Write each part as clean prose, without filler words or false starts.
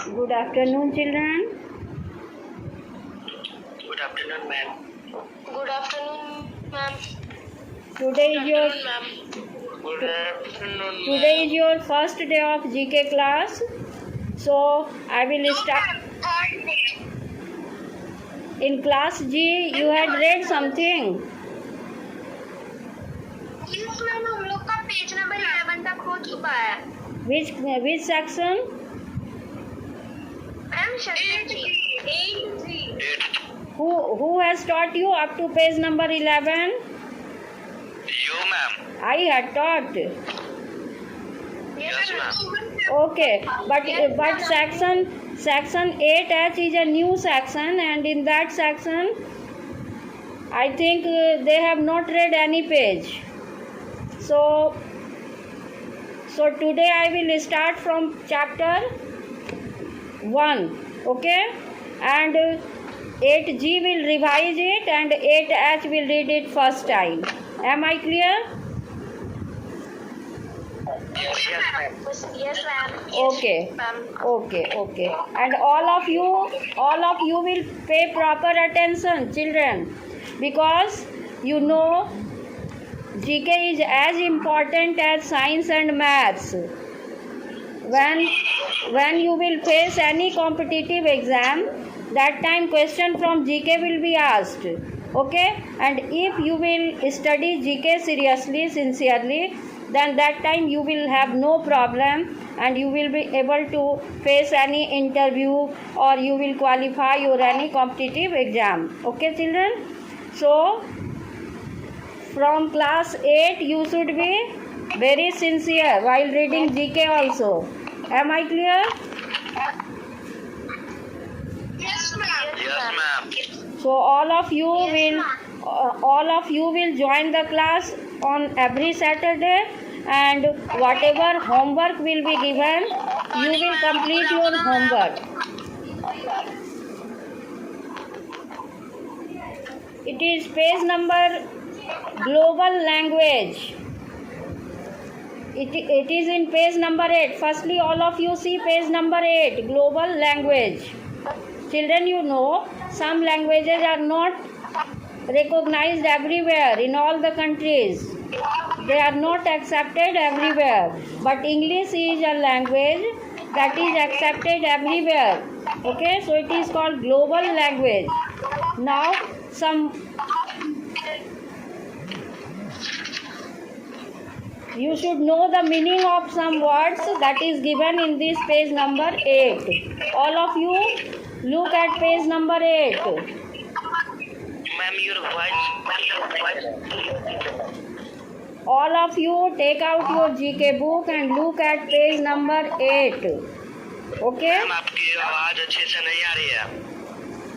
Good afternoon, children. Good afternoon, ma'am. Good afternoon, ma'am. Today is your Good afternoon, today is your first day of GK class. So I will start. In class G, you had read something. Yes, ma'am. हम लोग का page number 11 तक हो चुका है. Which section? Ma'am section 8. Who has taught you up to page number 11? You, ma'am. I had taught. Yes, ma'am. Okay, but section 8H is a new section, and in that section, I think they have not read any page. So today I will start from chapter 1, okay, and 8G will revise it and 8H will read it first time. Am I clear? Yes, ma'am. Yes, ma'am. Okay. Ma'am. Okay. And all of you will pay proper attention, children, because you know GK is as important as science and maths. When you will face any competitive exam, that time question from GK will be asked. Okay? And if you will study GK seriously, sincerely, then that time you will have no problem and you will be able to face any interview or you will qualify your any competitive exam. Okay, children? So from class 8 you should be very sincere while reading GK also. Am I clear? Yes, ma'am. Yes, ma'am. So all of you will join the class on every Saturday, and whatever homework will be given, you will complete your homework. It is page number global language. It is in page number 8. Firstly, all of you see page number 8, global language. Children, you know, some languages are not recognized everywhere in all the countries. They are not accepted everywhere. But English is a language that is accepted everywhere. Okay, so it is called global language. Now, you should know the meaning of some words that is given in this page number 8. All of you look at page number 8. Ma'am, your voice. All of you take out your GK book and look at page number 8. Okay? Ma'am, आपकी आवाज अच्छे से नहीं आ रही है.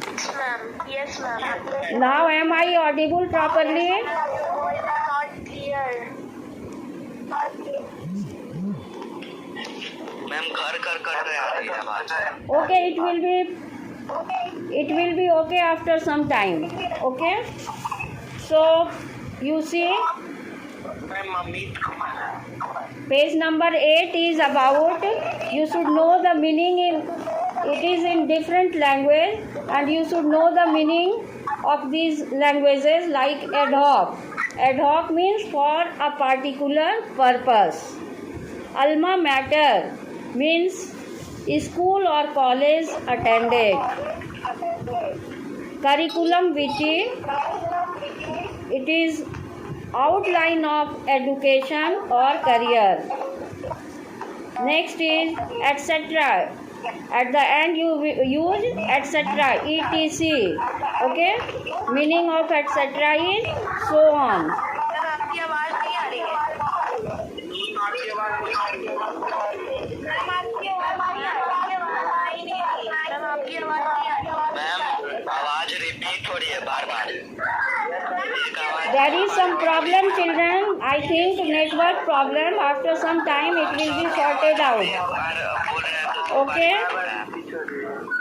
Yes, ma'am. Yes, ma'am. Now am I audible properly? Not clear. Ma'am घर कर रहे आ रही है आवाज. Okay, it will be okay after some time. Okay? So you see Ma'am, mummy. page number 8 is about, you should know the meaning it is in different language, and you should know the meaning of these languages like ad hoc. Ad hoc means for a particular purpose. Alma mater means school or college attended. Curriculum vitae, it is outline of education or career. Next is etc. At the end you use etc. etc. Okay? Meaning of etc. is so on. आपकी आवाज नहीं आ रही है. Ma'am, आपकी आवाज नहीं आ रही. Ma'am, आवाज रिपीट हो रही है बार-बार. एक आवाज. There is some problem, children. I think network problem. After some time it will be sorted out. बोल रहे हैं तो Okay?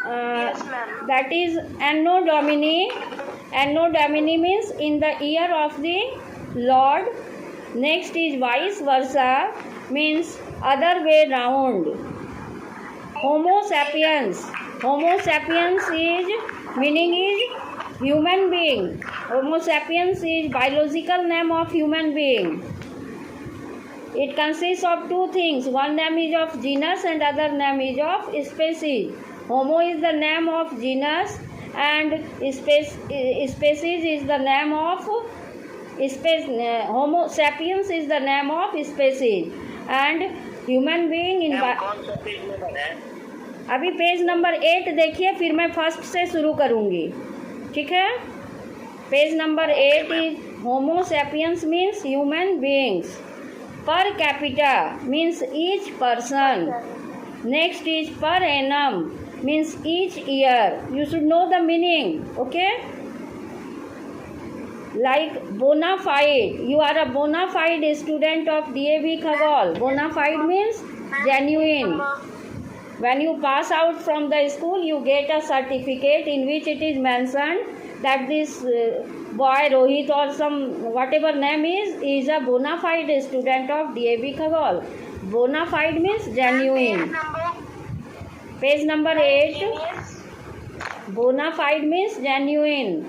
Yes, ma'am. That is Anno Domini. Anno Domini means in the year of the Lord. Next is vice versa, means other way round. Homo sapiens. Homo sapiens is meaning is human being. Homo sapiens is biological name of human being. It consists of two things. One name is of genus and other name is of species. Homo is the name of genus and species is the name of Homo sapiens is the name of species and human being in कौन सा page number है? अभी page number 8 देखिए, फिर मैं first से शुरू करूँगी, ठीक है। Page number 8 is Homo sapiens means human beings, per capita means each person, next is per annum means each year. You should know the meaning, okay? Like bona fide, you are a bona fide student of DAV Khagol. Bona fide means genuine. When you pass out from the school, you get a certificate in which it is mentioned that this boy Rohit or some whatever name is a bona fide student of DAV Khagol. Bona fide means genuine. Page number 8. Bona fide means genuine.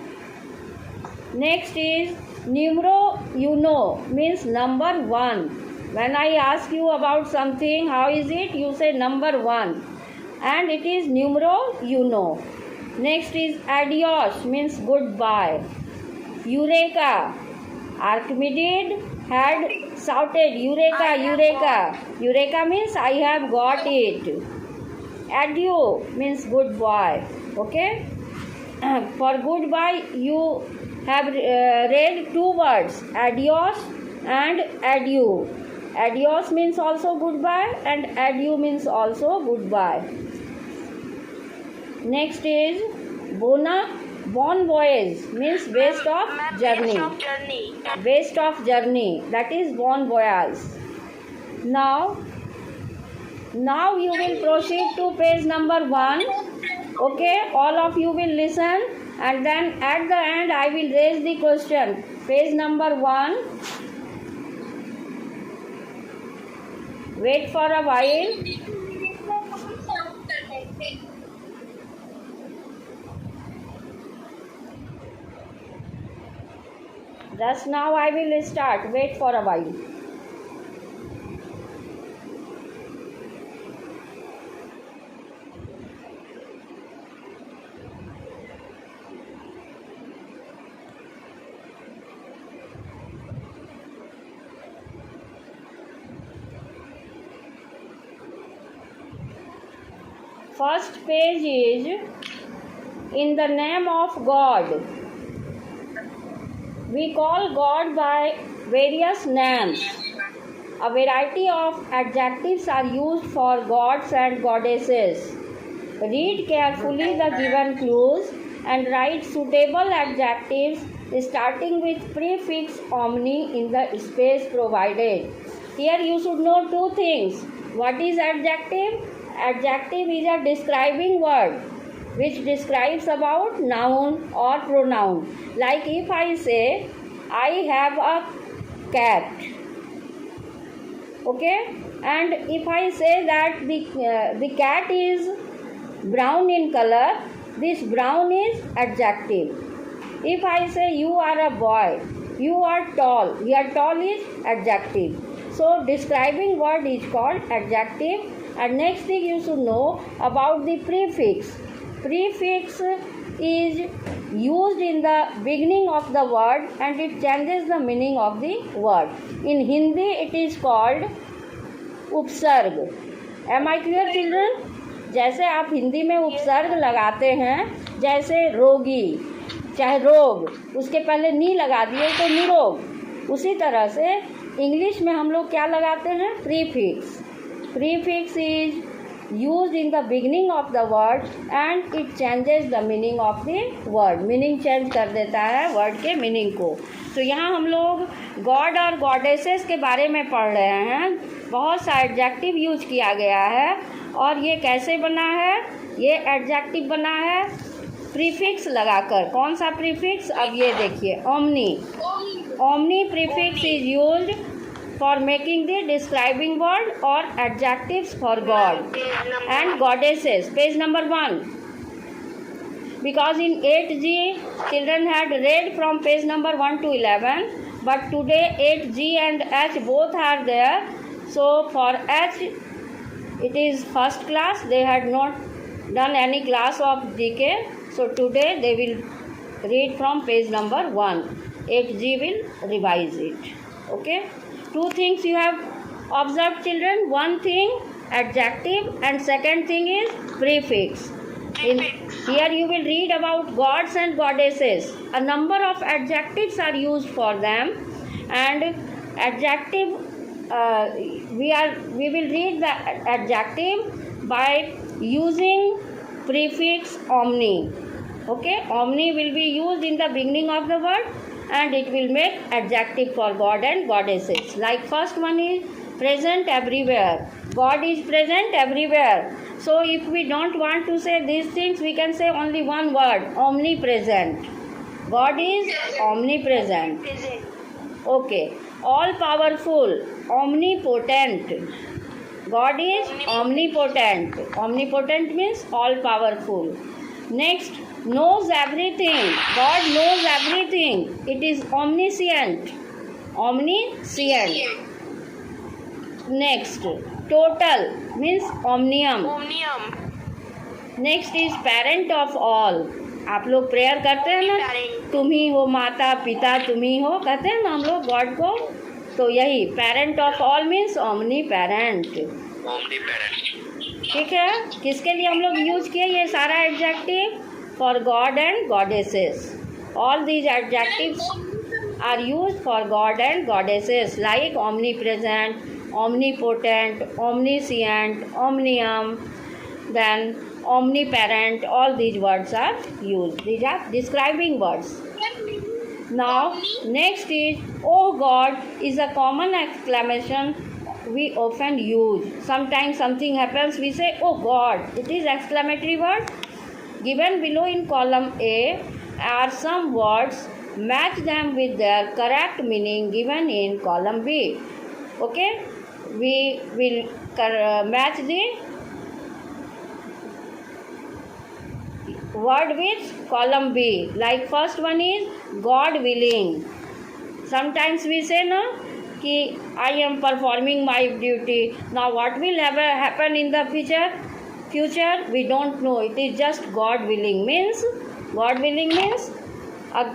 Next is numero uno means number one. When I ask you about something, how is it? You say number one, and it is numero uno. Next is adios means goodbye. Eureka, Archimedes had shouted Eureka, Eureka. Eureka means I have got it. Adieu means goodbye. Okay. For goodbye you have read two words, adios and adieu. Adios means also goodbye and adieu means also goodbye. Next is bon voyage means best of journey. Best of journey, that is bon voyage. Now you will proceed to page number 1. Okay, all of you will listen and then at the end I will raise the question. Page number 1. Wait for a while. Just now I will start. Wait for a while. First page is in the name of God. We call God by various names. A variety of adjectives are used for gods and goddesses. Read carefully the given clues and write suitable adjectives starting with prefix omni in the space provided. Here you should know two things. What is adjective? Adjective is a describing word which describes about noun or pronoun. Like if I say I have a cat, okay, and if I say that the cat is brown in color, this brown is adjective. If I say you are a boy, you are tall, here tall is adjective. So describing word is called adjective. And next thing you should know about the prefix. Prefix is used in the beginning of the word and it changes the meaning of the word. In Hindi it is called उपसर्ग. Am I clear children? जैसे आप हिंदी में उपसर्ग लगाते हैं, जैसे रोगी चाहे रोग, उसके पहले नी लगा दिए तो निरोग, उसी तरह से इंग्लिश में हम लोग क्या लगाते हैं? Prefix. Prefix is used in the beginning of the word and it changes the meaning of the word. Meaning change कर देता है word के meaning को. तो यहाँ हम लोग God और goddesses के बारे में पढ़ रहे हैं. बहुत सा adjective यूज किया गया है और ये कैसे बना है? ये adjective बना है prefix लगाकर. कौन सा prefix? अब ये देखिए omni. Omni prefix is used for making the describing word or adjectives for God and goddesses. Page number 1. Because in 8G children had read from page number 1 to 11, but today 8G and H both are there. So for H it is first class, they had not done any class of GK, so today they will read from page number 1. 8G will revise it. Okay, 2 things you have observed children. One thing adjective and second thing is prefix. Here you will read about gods and goddesses. A number of adjectives are used for them, and adjective we will read the adjective by using prefix omni. Okay, omni will be used in the beginning of the word and it will make adjective for God and goddesses. Like first one is present everywhere. God is present everywhere. So if we don't want to say these things, we can say only one word, omnipresent. God is omnipresent. Okay, all powerful, omnipotent. God is omnipotent. Omnipotent means all powerful. Next, knows everything. God knows everything. It is omniscient. Omniscient. Next, total means omnium. Next is parent of all. आप लोग prayer करते हैं ना, तुम ही हो माता पिता, तुम ही हो, कहते हैं ना हम लोग गॉड को, तो यही parent of all means omni parent. ठीक है, किसके लिए हम लोग यूज किए ये सारा adjective? For god and goddesses. All these adjectives are used for god and goddesses like omnipresent, omnipotent, omniscient, omnium, then omniparent. All these words are used. These are describing words. Now next is oh God is a common exclamation we often use. Sometimes something happens, we say oh God. It is exclamatory word. Given below in column A are some words. Match them with their correct meaning given in column B. Okay, we will match the word with column B. Like first one is God willing. Sometimes we say no कि I am performing my duty. Now what will happen in the future we don't know. It is just God willing. God willing means a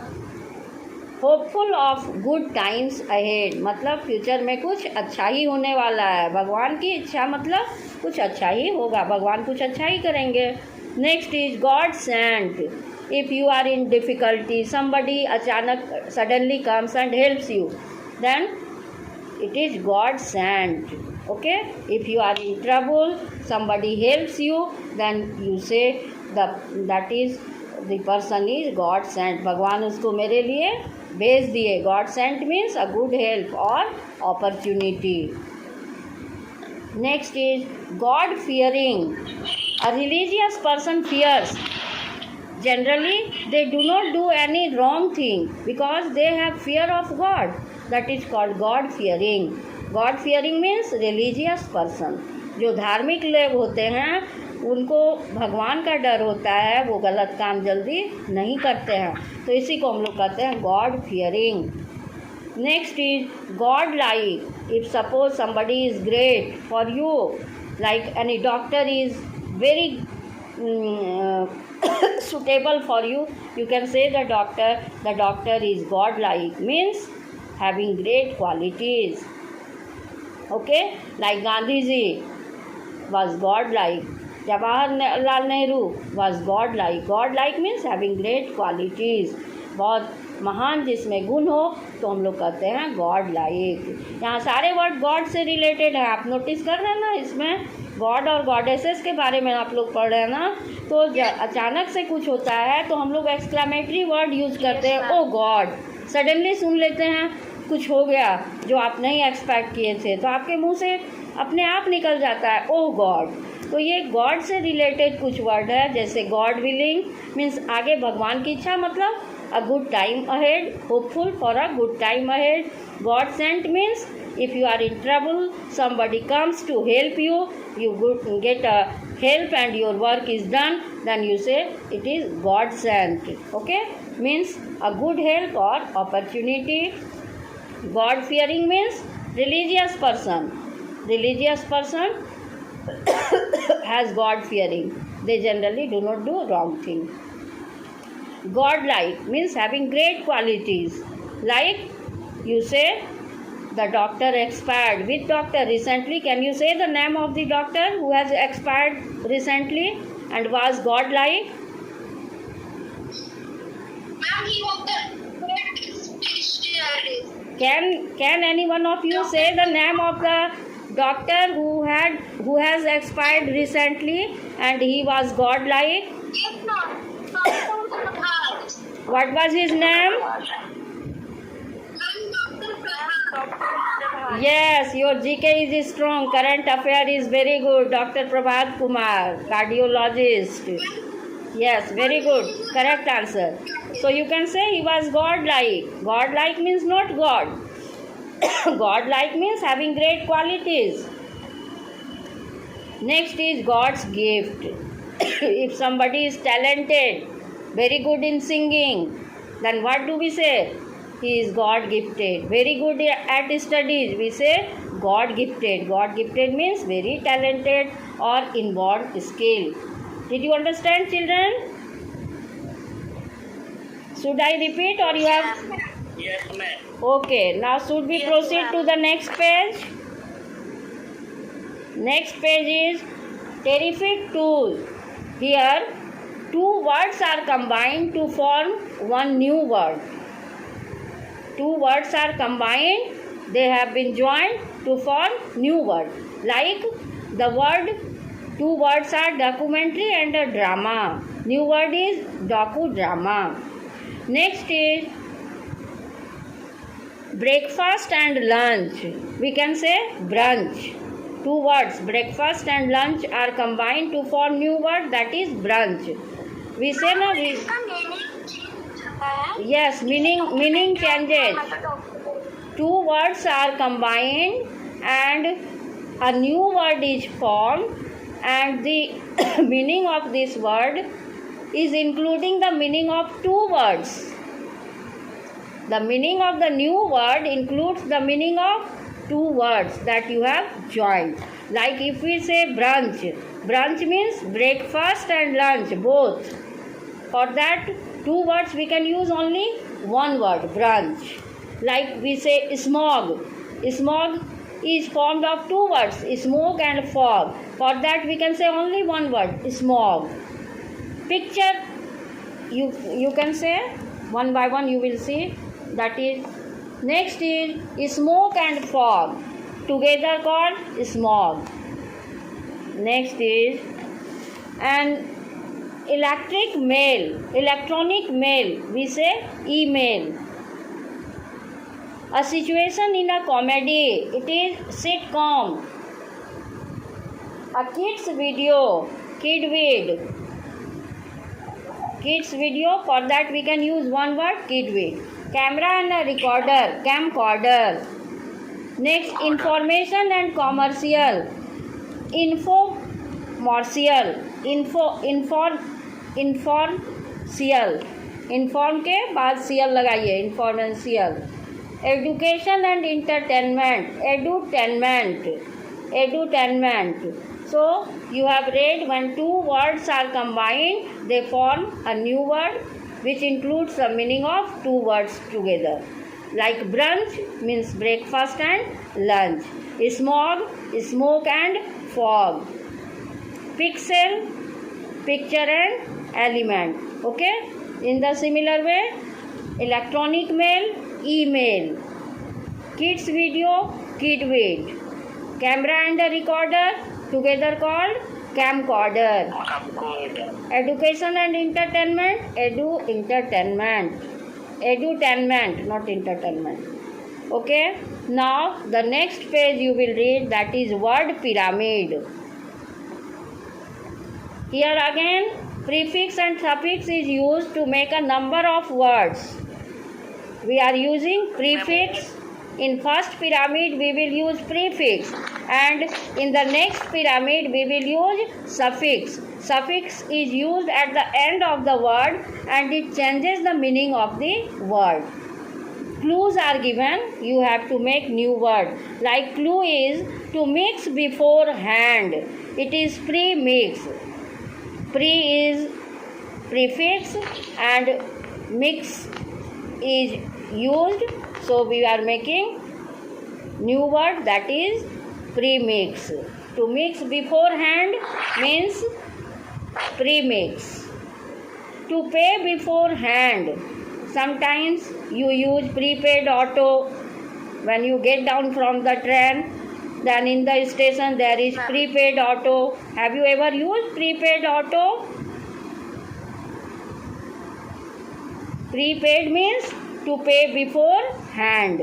hopeful of good times ahead. मतलब future में कुछ अच्छा ही होने वाला है. भगवान की इच्छा मतलब कुछ अच्छा ही होगा, भगवान कुछ अच्छा ही करेंगे. Next is God sent. If you are in difficulty, somebody अचानक suddenly comes and helps you, then it is God sent. Okay, if you are in trouble, somebody helps you, then you say that is the person is God sent. भगवान उसको मेरे लिए भेज दिए. God sent means a good help और opportunity. Next is God fearing. A religious person fears. Generally they do not do any wrong thing because they have fear of God. That is called God fearing. God fearing means religious person. जो धार्मिक लोग होते हैं उनको भगवान का डर होता है, वो गलत काम जल्दी नहीं करते हैं, तो इसी को हम लोग कहते हैं God fearing. Next is God like. If suppose somebody is great for you, like any doctor is very suitable for you, you can say the doctor is god like, means having great qualities. Okay, like Gandhi ji was god like. Jawaharlal Nehru was god like. God like means having great qualities. बहुत महान जिसमें गुण हो तो हम लोग कहते हैं गॉड लाइक. यहाँ सारे वर्ड गॉड से रिलेटेड है. आप नोटिस कर रहे हैं ना, इसमें गॉड और गॉडेसेस के बारे में आप लोग पढ़ रहे हैं ना. तो अचानक से कुछ होता है तो हम लोग एक्सक्लेमेटरी वर्ड यूज़ करते हैं. ओ गॉड, सडनली सुन लेते हैं कुछ हो गया जो आप नहीं एक्सपेक्ट किए थे, तो आपके मुंह से अपने आप निकल जाता है ओ गॉड. तो ये गॉड से रिलेटेड कुछ वर्ड है. जैसे गॉड विलिंग मीन्स आगे भगवान की इच्छा, मतलब a good time ahead, hopeful for a good time ahead. God sent means if you are in trouble, somebody comes to help you, you get a help and your work is done, then you say it is God sent. Okay, means a good help or opportunity. God fearing means religious person. Religious person has God fearing. They generally do not do wrong thing. God-like means having great qualities. Like you say, the doctor expired. Which doctor recently? Can you say the name of the doctor who has expired recently and was God-like? Ma'am, he was the great specialist. Can any one of you say the name of the doctor who has expired recently and he was God-like? Yes, ma'am. Dr. Prabhat. What was his name? Dr. Prabhat. Yes, your GK is strong. Current affair is very good. Dr. Prabhat Kumar, cardiologist. Yes, very good. Correct answer. So you can say he was God-like. God-like means not God. God-like means having great qualities. Next is God's gift. If somebody is talented, very good in singing, then what do we say? He is God gifted. Very good at studies, we say God gifted. God gifted means very talented or inborn skill. Did you understand, children? Should I repeat or you have? Yes, ma'am. Okay, now should we proceed to the next page? Next page is terrific tool. Here, two words are combined to form one new word. Two words are combined, they have been joined to form new word. Like the word, two words are documentary and a drama. New word is docudrama. Next is breakfast and lunch. We can say brunch. Two words, breakfast and lunch, are combined to form new word, that is brunch. We say now we, yes, meaning changes. Two words are combined and a new word is formed, and the meaning of this word is including the meaning of two words. The meaning of the new word includes the meaning of two words that you have joined. Like if we say brunch, brunch means breakfast and lunch both. For that two words we can use only one word, brunch. Like we say smog. Smog is formed of two words, smoke and fog. For that we can say only one word, smog. Picture, you can say one by one, you will see. That is, next is smoke and fog, together called smog. Next is an electronic mail, we say email. A situation in a comedy, it is sitcom. A kids video, kidvid. Kids video, for that we can use one word, kidvid. Camera and a recorder, camcorder. Next, information and commercial, infomercial, informcial. Inform के बाद cial लगाइए, informational. Education and entertainment, edutainment. So you have read, when two words are combined, they form a new word which includes the meaning of two words together. Like brunch means breakfast and lunch. Smog, smoke and fog. Pixel, picture and element. Okay? In the similar way, electronic mail, email. Kids video, kidvid. Camera and a recorder, together called camcorder. Education and entertainment, edutainment, not entertainment. Okay, now the next page you will read, that is word pyramid. Here again prefix and suffix is used to make a number of words. We are using prefix In first pyramid we will use prefix, and in the next pyramid we will use suffix. Suffix is used at the end of the word and it changes the meaning of the word. Clues are given, you have to make new word. Like clue is to mix beforehand. It is pre-mix. Pre is prefix and mix is used. So we are making new word, that is pre-mix. To mix beforehand means pre-mix. To pay beforehand, sometimes you use prepaid auto. When you get down from the train, then in the station there is prepaid auto. Have you ever used prepaid auto? Prepaid means to pay beforehand.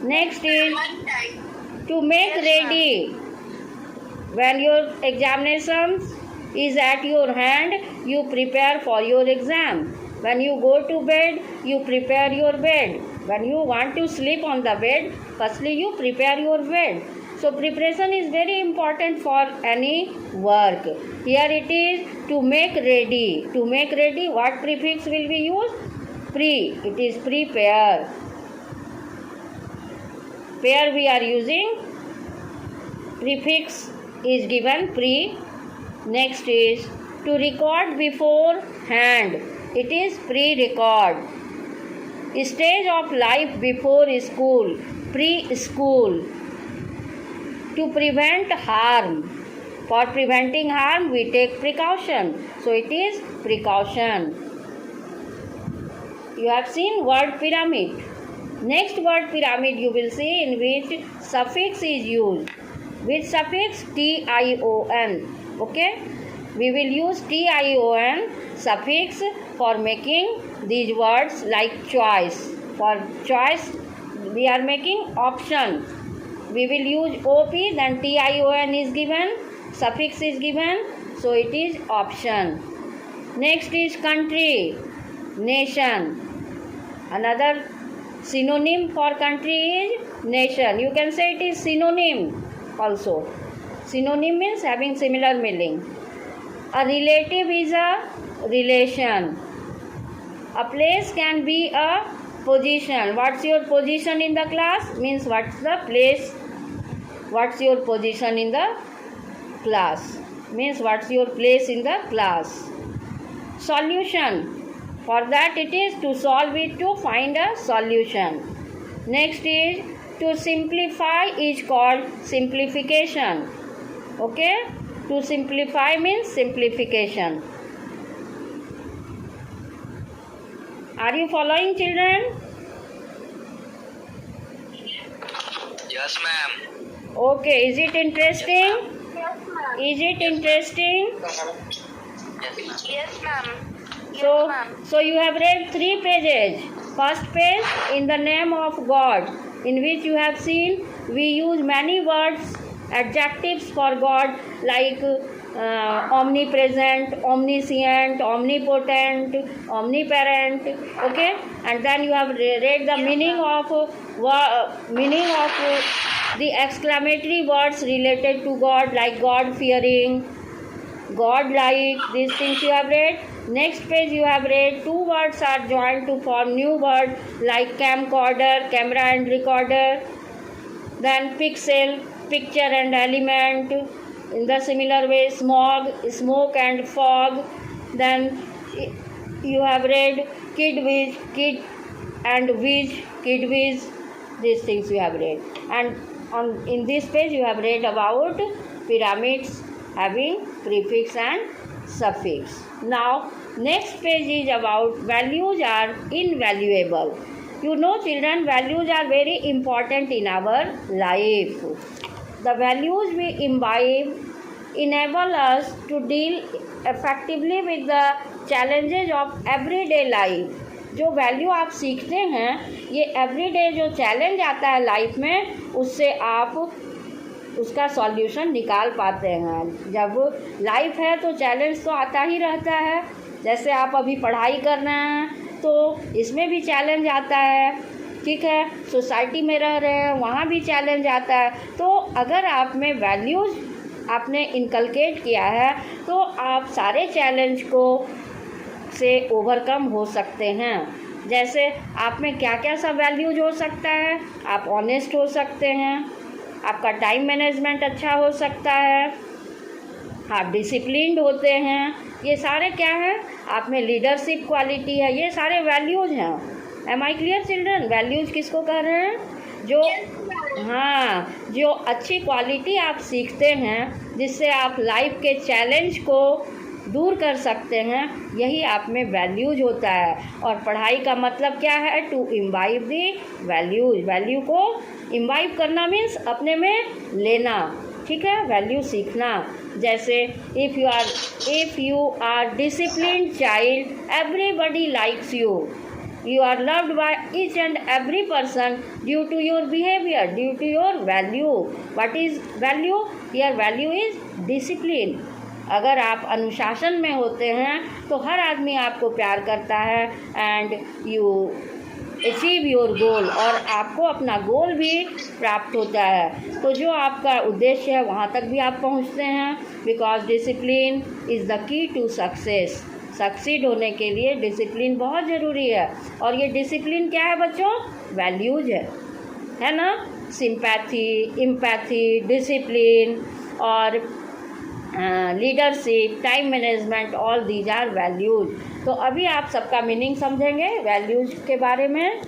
Next is to make ready. When your examination is at your hand, you prepare for your exam. When you go to bed, you prepare your bed. When you want to sleep on the bed, firstly you prepare your bed. So preparation is very important for any work. Here it is to make ready. To make ready, what prefix will be used? Pre. It is prepare. Pair we are using. Prefix is given pre. Next is to record beforehand. It is pre-record. Stage of life before school. Pre-school. To prevent harm. For preventing harm, we take precaution. So it is precaution. You have seen word pyramid. Next word pyramid you will see in which suffix is used. Which suffix? tion. Okay? We will use tion suffix for making these words like choice. For choice, we are making option. We will use op, then tion is given, suffix is given, so it is option. Next is country, nation. Another synonym for country is nation. You can say it is synonym also. Synonym means having similar meaning. A relative is a relation. A place can be a position. What's your position in the class? Means what's the place? What's your position in the class? Means what's your place in the class? Solution. For that it is to solve it, to find a solution. Next is to simplify is called simplification. Okay? To simplify means simplification. Are you following, children? Yes, ma'am. Okay. Is it interesting? Yes, ma'am. Is it interesting? Yes, ma'am. So you have read 3 pages. First page, in the name of God, in which you have seen we use many words, adjectives for God like omnipresent, omniscient, omnipotent, omniparent. Okay, and then you have read the meaning of the exclamatory words related to God, like God fearing, God like. These things you have read. Next page you have read 2 words are joined to form new word like camcorder, camera and recorder. Then pixel, picture and element. In the similar way, smog, smoke and fog. Then you have read kid whiz, kid and whiz, kid whiz. These things you have read. And in this page you have read about pyramids having prefix and suffix. Now next page is about values are invaluable. You know, children, values are very important in our life. The values we imbibe enable us to deal effectively with the challenges of everyday life. जो value आप सीखते हैं, ये everyday जो challenge आता है life में, उससे आप उसका सॉल्यूशन निकाल पाते हैं. जब लाइफ है तो चैलेंज तो आता ही रहता है. जैसे आप अभी पढ़ाई कर रहे हैं तो इसमें भी चैलेंज आता है. ठीक है, सोसाइटी में रह रहे हैं, वहाँ भी चैलेंज आता है। तो अगर आप में वैल्यूज़ आपने इनकलकेट किया है तो आप सारे चैलेंज को से ओवरकम हो सकते हैं। जैसे आप में क्या क्या सब वैल्यूज हो सकता है, आप ऑनेस्ट हो सकते हैं, आपका टाइम मैनेजमेंट अच्छा हो सकता है, आप डिसिप्लिन्ड होते हैं, ये सारे क्या है, आप में लीडरशिप क्वालिटी है, ये सारे वैल्यूज हैं। Am I clear children? Values किसको कह रहे हैं? जो हाँ, जो अच्छी क्वालिटी आप सीखते हैं जिससे आप लाइफ के चैलेंज को दूर कर सकते हैं, यही आप में वैल्यूज होता है। और पढ़ाई का मतलब क्या है? To imbibe the values. Value को इम्बाइब करना मीन्स अपने में लेना, ठीक है, वैल्यू सीखना। जैसे if you are disciplined child, everybody likes you, you are loved by each and every person due to your behavior, due to your value. What is value? Here value is discipline. अगर आप अनुशासन में होते हैं तो हर आदमी आपको प्यार करता है and you achieve your goal, और आपको अपना गोल भी प्राप्त होता है। तो जो आपका उद्देश्य है वहाँ तक भी आप पहुँचते हैं, because discipline is the key to success. Succeed होने के लिए डिसिप्लिन बहुत ज़रूरी है। और ये डिसिप्लिन क्या है बच्चों? वैल्यूज है ना? सिंपैथी, एम्पैथी, डिसिप्लिन और leadership, time management, all these are values. तो अभी आप सबका मीनिंग समझेंगे वैल्यूज के बारे में,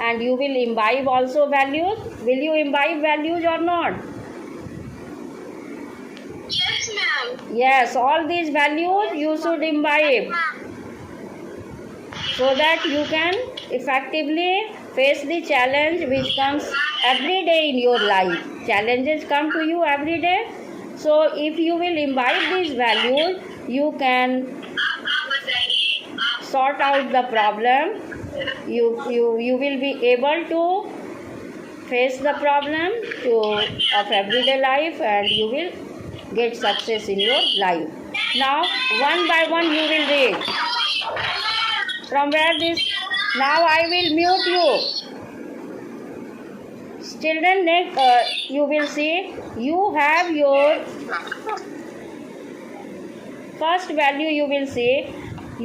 and you will imbibe also values. Will you imbibe values और not? Yes, ma'am. Yes, all these values you should imbibe so that you can effectively face the challenge which comes every day in your life. Challenges come to you every day. So if you will imbibe these values, you can sort out the problem. You will be able to face the problem of everyday life, and you will get success in your life. Now one by one you will read from where this. Now I will mute you children. Next you will see you have your first value. You will see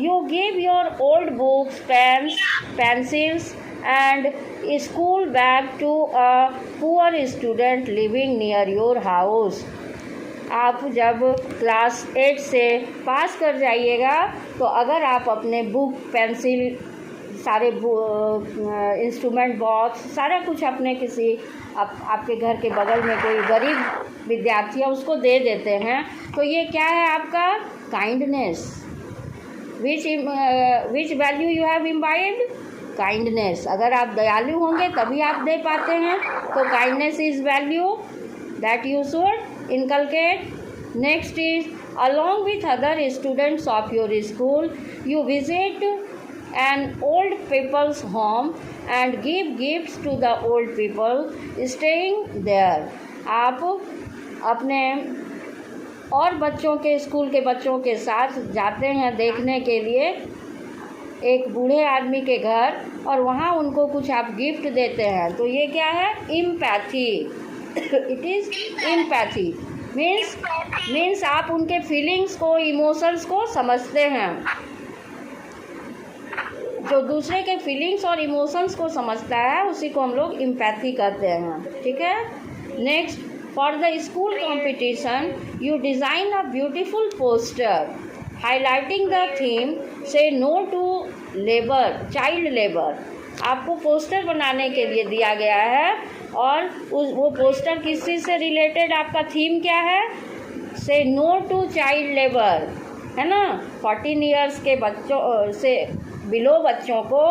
you give your old books, pens, pencils and school bag to a poor student living near your house. आप जब class 8 से पास कर जाइएगा तो अगर आप अपने book, pencil, सारे इंस्ट्रूमेंट बॉक्स, सारा कुछ अपने किसी आपके घर के बगल में कोई गरीब विद्यार्थी है उसको दे देते हैं, तो ये क्या है आपका? Kindness. Which value you have imbibed? Kindness. अगर आप दयालु होंगे तभी आप दे पाते हैं, तो kindness is value that you should inculcate. Next is, along with other students of your school, you visit an old people's home and give gifts to the old people staying there. आप अपने और बच्चों के school के बच्चों के साथ जाते हैं देखने के लिए एक बूढ़े आदमी के घर, और वहाँ उनको कुछ आप गिफ्ट देते हैं, तो ये क्या है? Empathy. It is empathy means आप उनके फीलिंग्स को, इमोशंस को समझते हैं। जो दूसरे के फीलिंग्स और इमोशंस को समझता है उसी को हम लोग एम्पैथी कहते हैं, ठीक है। Next, for the school competition you design a beautiful poster highlighting the theme say no to labour, child labour. आपको पोस्टर बनाने के लिए दिया गया है, और वो पोस्टर किस चीज़ से रिलेटेड? आपका थीम क्या है? से नो टू चाइल्ड लेबर, है ना। 14 ईयर्स के बच्चों से बिलो बच्चों को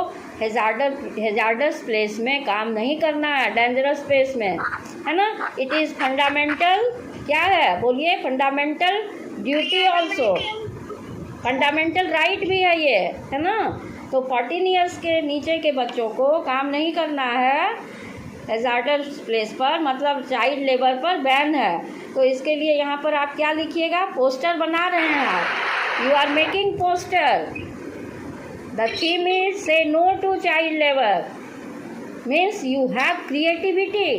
हेजार्डस प्लेस में काम नहीं करना है, डेंजरस प्लेस में, है ना। इट इज़ फंडामेंटल, क्या है बोलिए? Fundamental duty also, fundamental right भी है ये, है ना। तो 14 ईयर्स के नीचे के बच्चों को काम नहीं करना है हैजार्डस प्लेस पर, मतलब चाइल्ड लेबर पर बैन है। तो इसके लिए यहाँ पर आप क्या लिखिएगा? पोस्टर बना रहे हैं आप, you are making poster. The theme is say no to child labour. Means you have creativity.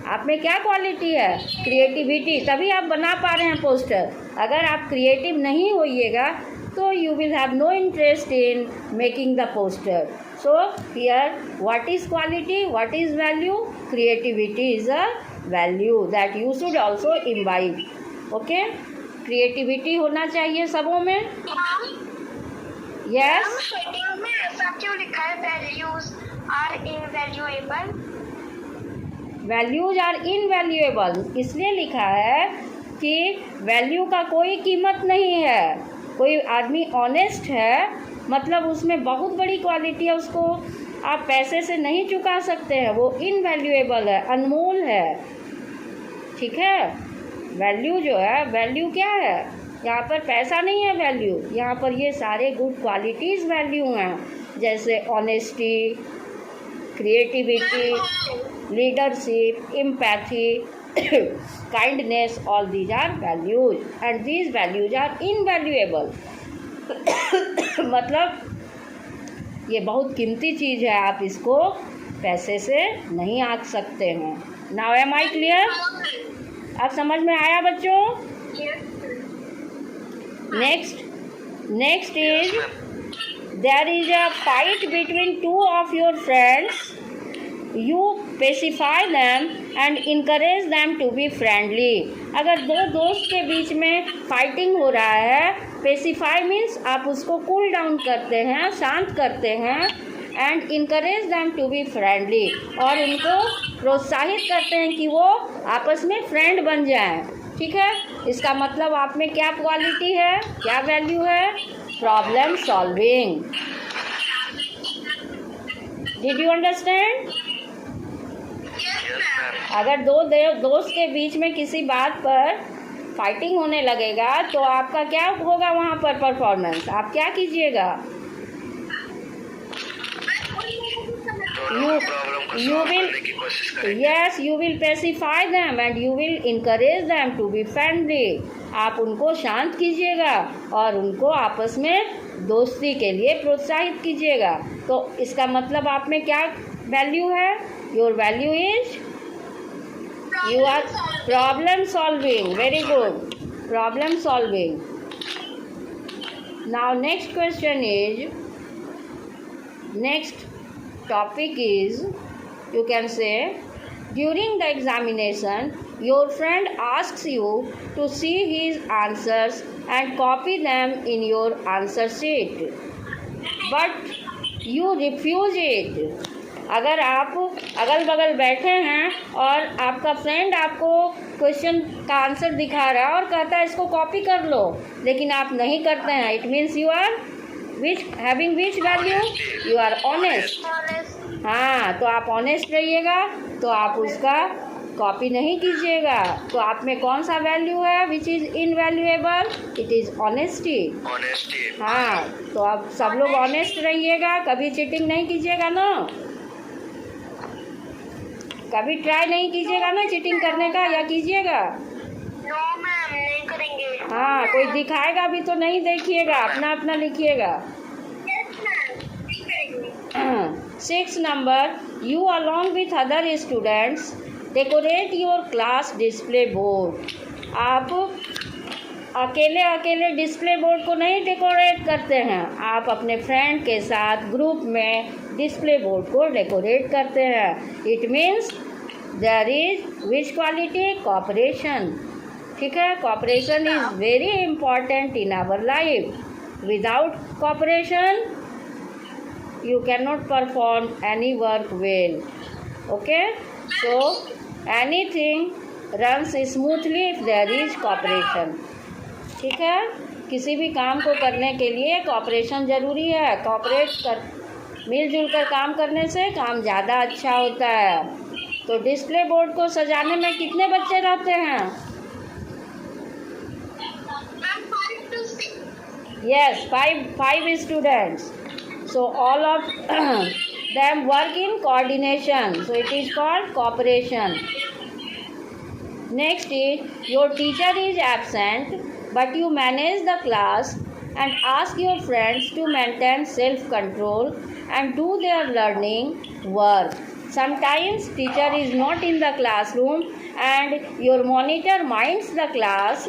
आप में क्या क्वालिटी है? क्रिएटिविटी, तभी आप बना पा रहे हैं पोस्टर। अगर आप क्रिएटिव नहीं होइएगा तो you will have no interest in making the poster. So here, what is quality? What is value? Creativity is a value that you should also imbibe. Okay? Creativity होना चाहिए सबों में। Yes. हेडिंग में ऐसा क्यों लिखा है? Values are invaluable. Values are invaluable इसलिए लिखा है कि वैल्यू का कोई कीमत नहीं है। कोई आदमी ऑनेस्ट है, मतलब उसमें बहुत बड़ी क्वालिटी है, उसको आप पैसे से नहीं चुका सकते हैं, वो इनवैल्यूएबल है, अनमोल है। ठीक है? वैल्यू जो है, वैल्यू क्या है? यहाँ पर पैसा नहीं है वैल्यू, यहाँ पर ये सारे गुड क्वालिटीज़ वैल्यू हैं, जैसे honesty, creativity, leadership, empathy, kindness, all these are values and these values are invaluable. मतलब ये बहुत कीमती चीज़ है, आप इसको पैसे से नहीं आंक सकते हैं। Now am I clear? आप समझ में आया बच्चों? Next is there is a fight between two of your friends. You pacify them and encourage them to be friendly. अगर दो दोस्त के बीच में फाइटिंग हो रहा है, पेसिफाई मीन्स आप उसको कूल डाउन करते हैं, शांत करते हैं, and encourage them to be friendly, और उनको प्रोत्साहित करते हैं कि वो आपस में फ्रेंड बन जाएं। ठीक है? इसका मतलब आप में क्या क्वालिटी है, क्या वैल्यू है? Problem solving. Did you understand? अगर दो दोस्त के बीच में किसी बात पर फाइटिंग होने लगेगा तो आपका क्या होगा वहाँ पर परफॉर्मेंस? आप क्या कीजिएगा? you will pacify them and you will encourage them to be friendly. आप उनको शांत कीजिएगा और उनको आपस में दोस्ती के लिए प्रोत्साहित कीजिएगा। तो इसका मतलब आप में क्या वैल्यू है? Your value is you are problem solving. Very good. Problem solving. Now next question is, next topic is, you can say, during the examination your friend asks you to see his answers and copy them in your answer sheet, but you refuse it. अगर आप अगल बगल बैठे हैं और आपका friend आपको question का आंसर दिखा रहा है और कहता है इसको कॉपी कर लो, लेकिन आप नहीं करते हैं, it means you are having which value? You are honest. हाँ, तो आप ऑनेस्ट रहिएगा, तो आप उसका कॉपी नहीं कीजिएगा। तो आप में कौन सा वैल्यू है which is invaluable? It is honesty. हाँ, तो आप सब लोग ऑनेस्ट रहिएगा, कभी चीटिंग नहीं कीजिएगा ना, कभी ट्राई नहीं कीजिएगा ना चीटिंग करने का, या कीजिएगा? नो मैम, नहीं करेंगे। हाँ, कोई दिखाएगा भी तो नहीं देखिएगा, अपना अपना लिखिएगा। यस मैम, नहीं करेंगे। 6 number, you along with other students decorate your class display board. आप अकेले अकेले डिस्प्ले बोर्ड को नहीं डेकोरेट करते हैं, आप अपने फ्रेंड के साथ ग्रुप में डिस्प्ले बोर्ड को डेकोरेट करते हैं। It means there is which quality? Cooperation. ठीक है? Cooperation is very important in our life. Without cooperation you cannot perform any work well. Okay, so anything runs smoothly if there is cooperation. ठीक है? किसी भी काम को करने के लिए कॉपरेशन ज़रूरी है। कॉपरेट कर, मिलजुल कर काम करने से काम ज़्यादा अच्छा होता है। तो डिस्प्ले बोर्ड को सजाने में कितने बच्चे रहते हैं? Yes, five students. So all of them work in coordination. So it is called cooperation. Next is your teacher is absent, but you manage the class and ask your friends to maintain self-control and do their learning work. Sometimes teacher is not in the classroom and your monitor minds the class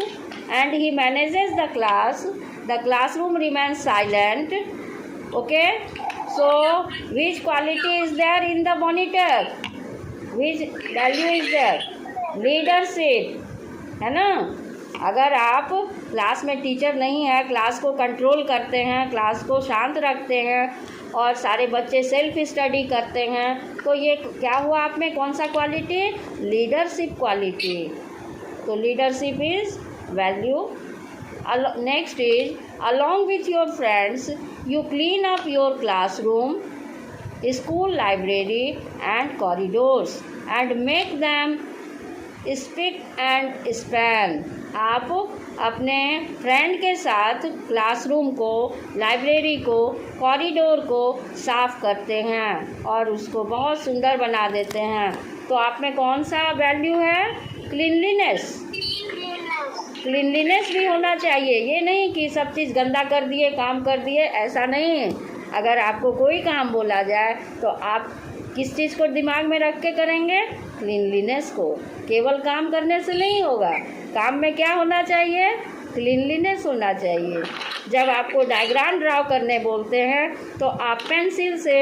and he manages the class. The classroom remains silent. Okay, so which quality is there in the monitor? Which value is there? Leadership, है ना। अगर आप class में teacher नहीं है, class को control करते हैं, क्लास को शांत रखते हैं और सारे बच्चे सेल्फ स्टडी करते हैं, तो ये क्या हुआ आप में, कौन सा क्वालिटी? Leadership quality. तो leadership is value. Next is along with your friends you clean up your classroom, school library and corridors and make them spick and span। आप अपने फ्रेंड के साथ क्लासरूम को, लाइब्रेरी को, कॉरिडोर को साफ़ करते हैं और उसको बहुत सुंदर बना देते हैं। तो आप में कौन सा वैल्यू है? क्लीनलीनेस। क्लीनलीनेस भी होना चाहिए, ये नहीं कि सब चीज़ गंदा कर दिए, काम कर दिए, ऐसा नहीं। अगर आपको कोई काम बोला जाए तो आप किस चीज़ को दिमाग में रख के करेंगे? क्लीनलीनेस को। केवल काम करने से नहीं होगा, काम में क्या होना चाहिए? क्लीनलीनेस होना चाहिए। जब आपको डायग्राम ड्रॉ करने बोलते हैं तो आप पेंसिल से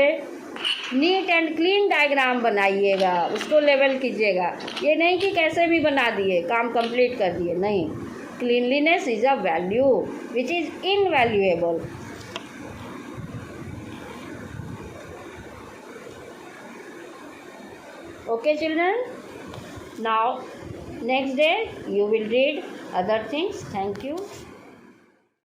नीट एंड क्लीन डायग्राम बनाइएगा, उसको लेवल कीजिएगा। ये नहीं कि कैसे भी बना दिए, काम कंप्लीट कर दिए, नहीं। Cleanliness is a value which is invaluable. Okay children, now next day you will read other things. Thank you.